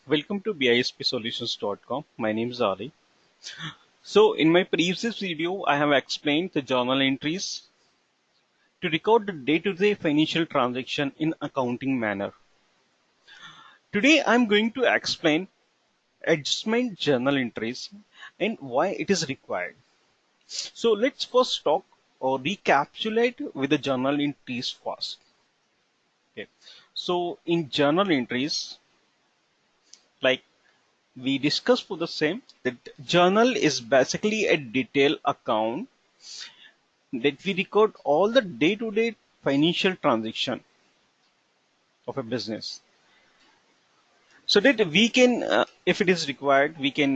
Welcome to bispsolutions.com. My name is Ali. So in my previous video, I have explained the journal entries to record the day-to-day financial transaction in accounting manner. Today, I'm going to explain adjustment journal entries and why it is required. So let's first talk or recapitulate with the journal entries first. Okay. So in journal entries, like we discussed for the same, that journal is basically a detailed account that we record all the day-to-day financial transaction of a business, so that we can if it is required, we can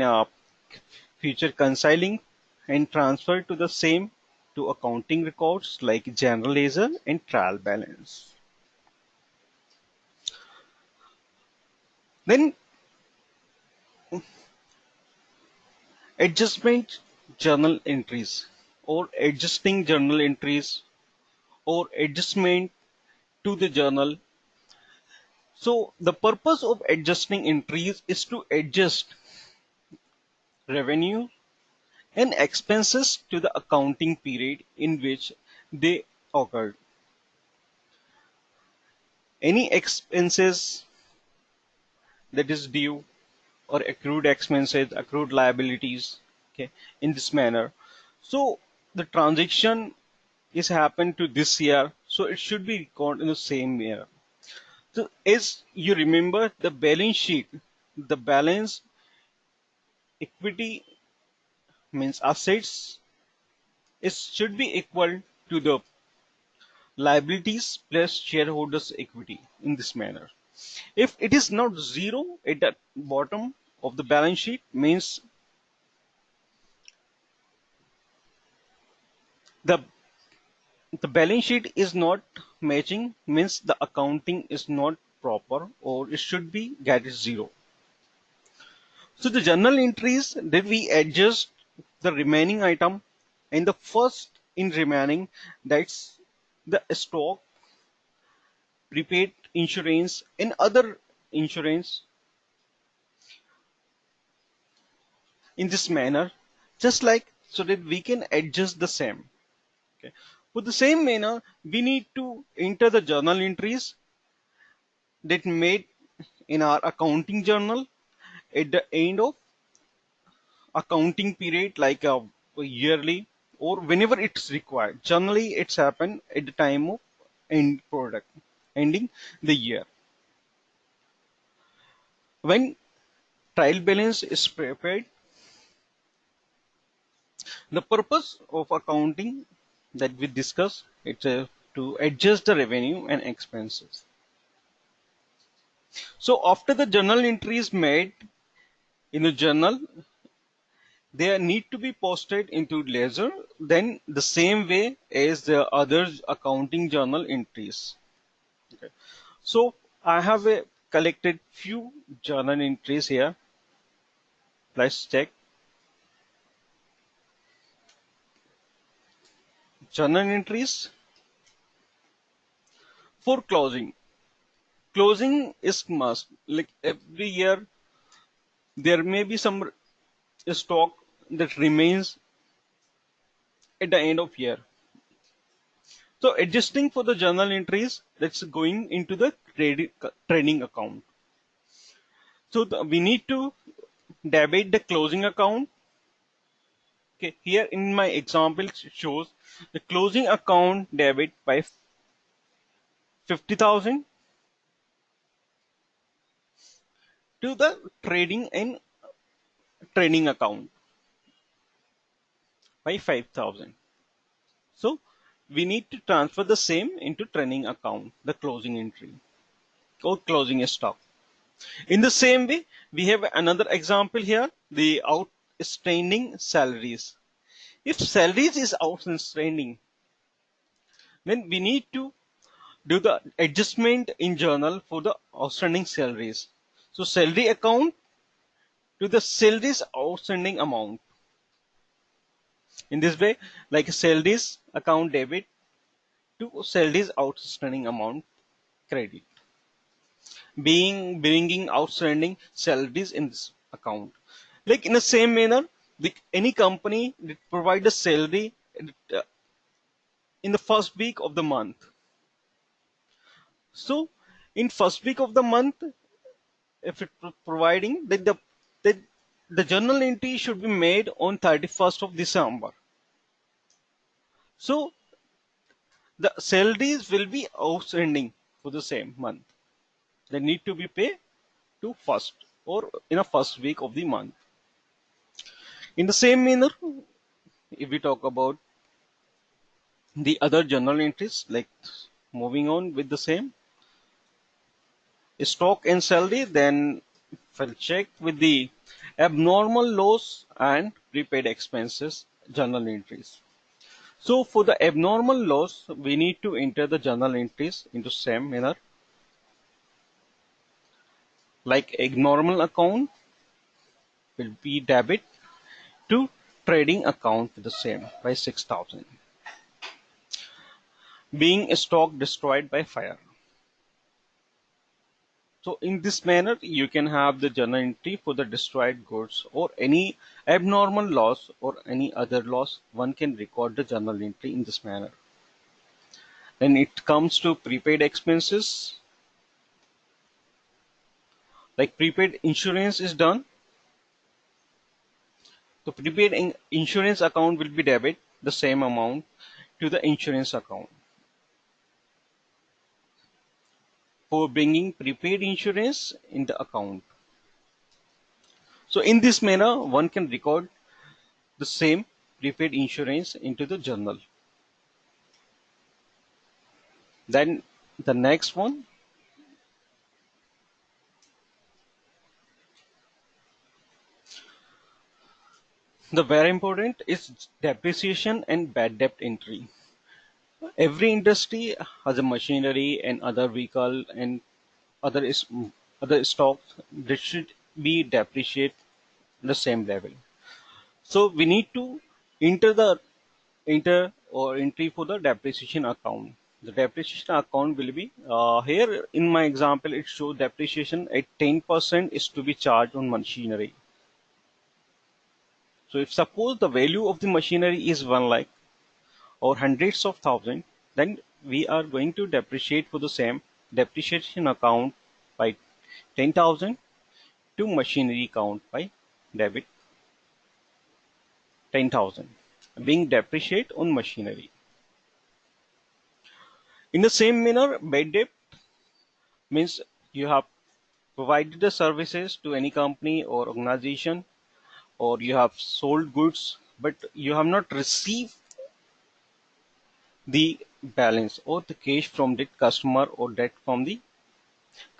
future reconciling and transfer to the same to accounting records like general ledger and trial balance. Then adjustment journal entries or adjusting journal entries or adjustment to the journal. So the purpose of adjusting entries is to adjust revenue and expenses to the accounting period in which they occurred. Any expenses that is due or accrued expenses, accrued liabilities, okay, in this manner. So the transaction is happened to this year, so it should be recorded in the same year. So as you remember the balance sheet, the balance equity means assets is should be equal to the liabilities plus shareholders equity in this manner. If it is not zero at the bottom of the balance sheet, means the the balance sheet is not matching, means the accounting is not proper, or it should be get zero. So the journal entries that we adjust the remaining item, and the first in remaining, that's the stock, prepaid insurance and other insurance in this manner, just like so that we can adjust the same. Okay. For the same manner, we need to enter the journal entries that made in our accounting journal at the end of accounting period, like a yearly or whenever it's required. Generally, it's happened at the time of end product, ending the year. When trial balance is prepared, the purpose of accounting that we discuss, it's to adjust the revenue and expenses. So after the journal entry is made in the journal, they need to be posted into ledger, then the same way as the other accounting journal entries. Okay. So I have collected few journal entries here. Let's check. Journal entries for closing. Closing is must. Like every year, there may be some stock that remains at the end of year. So adjusting for the journal entries, that's going into the trading account. So we need to debit the closing account. Okay, here in my example shows the closing account debit by 50,000 to the trading and training account by 5,000. So we need to transfer the same into training account, the closing entry or closing stock. In the same way, we have another example here, the outstanding salaries. If salaries is outstanding, then we need to do the adjustment in journal for the outstanding salaries. So salary account to the salaries outstanding amount. In this way, like salaries account debit to salaries outstanding amount credit. being bringing outstanding salaries in this account. Like in the same manner, any company that provide a salary uh, in the first week of the month. So in first week of the month, if it providing that the journal entry should be made on 31st of December. So the salaries will be outstanding for the same month. They need to be paid to first or in a first week of the month. In the same manner, if we talk about the other journal entries, like moving on with the same stock and salary, then we'll check with the abnormal loss and prepaid expenses journal entries. So for the abnormal loss, we need to enter the journal entries into same manner. Like abnormal account will be debit to trading account with the same by 6,000. Being stock destroyed by fire. So in this manner, you can have the journal entry for the destroyed goods or any abnormal loss or any other loss. One can record the journal entry in this manner. Then it comes to prepaid expenses. Like prepaid insurance is done. The prepaid insurance account will be debit the same amount to the insurance account. For bringing prepaid insurance in the account. So in this manner, one can record the same prepaid insurance into the journal. Then the next one, the very important is depreciation and bad debt entry. Every industry has a machinery and other vehicle and other is other stocks that should be depreciated the same level. So we need to enter the enter or entry for the depreciation account. The depreciation account will be here in my example. It shows depreciation at 10% is to be charged on machinery. So if suppose the value of the machinery is 1 lakh or hundreds of thousand, then we are going to depreciate for the same depreciation account by 10,000 to machinery account by debit 10,000 being depreciate on machinery. In the same manner, bad debt means you have provided the services to any company or organization, or you have sold goods, but you have not received the balance or the cash from that customer or debt from the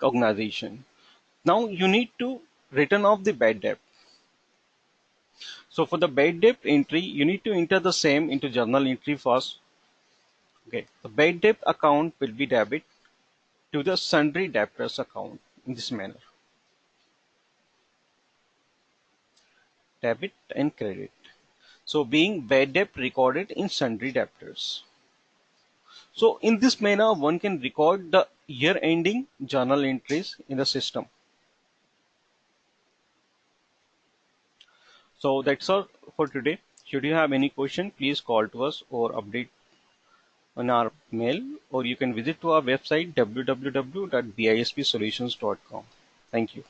organization. Now you need to return off the bad debt. So for the bad debt entry, you need to enter the same into journal entry first. Okay, the bad debt account will be debit to the sundry debtors account in this manner. Debit and credit. So being bad debt recorded in sundry debtors. So in this manner, one can record the year ending journal entries in the system. So that's all for today. Should you have any question, please call to us or update on our mail, or you can visit to our website www.bispsolutions.com. Thank you.